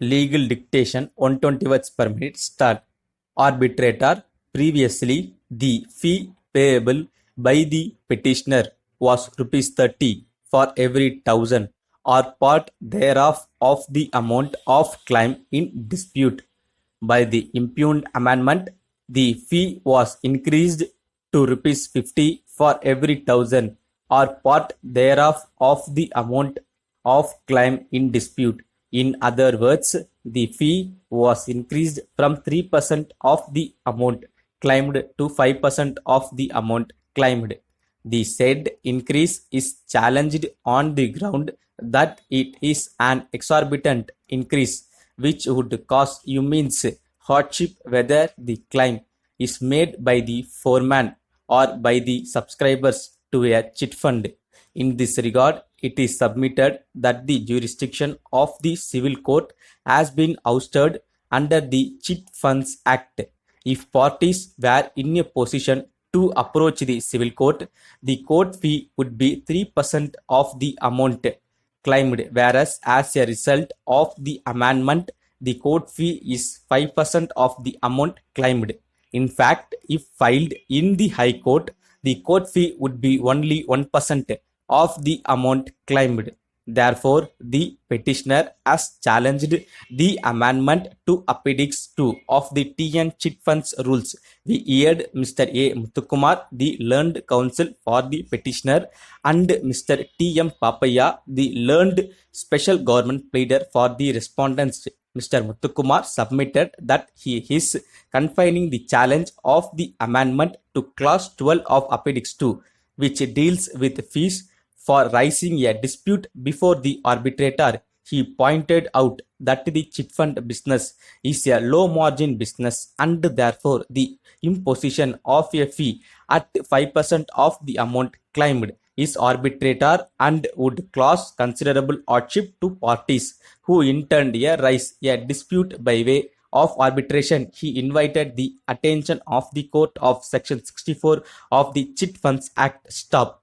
Legal dictation 120 words per minute. Start. Arbitrator. Previously, the fee payable by the petitioner was rupees 30 for every 1,000 or part thereof of the amount of claim in dispute. By the impugned amendment, the fee was increased to rupees 50 for every 1,000 or part thereof of the amount of claim in dispute. In other words, the fee was increased from 3% of the amount claimed to 5% of the amount claimed. The said increase is challenged on the ground that it is an exorbitant increase which would cause immense hardship whether the claim is made by the foreman or by the subscribers to a chit fund. In this regard, it is submitted that the jurisdiction of the civil court has been ousted under the Chit Funds Act. If parties were in a position to approach the civil court, the court fee would be 3% of the amount claimed, whereas as a result of the amendment, the court fee is 5% of the amount claimed. In fact, if filed in the High Court, the court fee would be only 1% of the amount claimed. Therefore, the petitioner has challenged the amendment to Appendix 2 of the TN Chit Funds rules. We heard Mr. A. Muthukumar, the learned counsel for the petitioner, and Mr. T. M. Papaya, the learned special government pleader for the respondents. Mr. Muthukumar submitted that he is confining the challenge of the amendment to Clause 12 of Appendix 2, which deals with fees for raising a dispute before the arbitrator. He pointed out that the chit fund business is a low margin business and therefore the imposition of a fee at 5% of the amount claimed is arbitrary and would cause considerable hardship to parties who intend to raise a dispute by way of arbitration. He invited the attention of the court of Section 64 of the Chit Funds Act. Stop.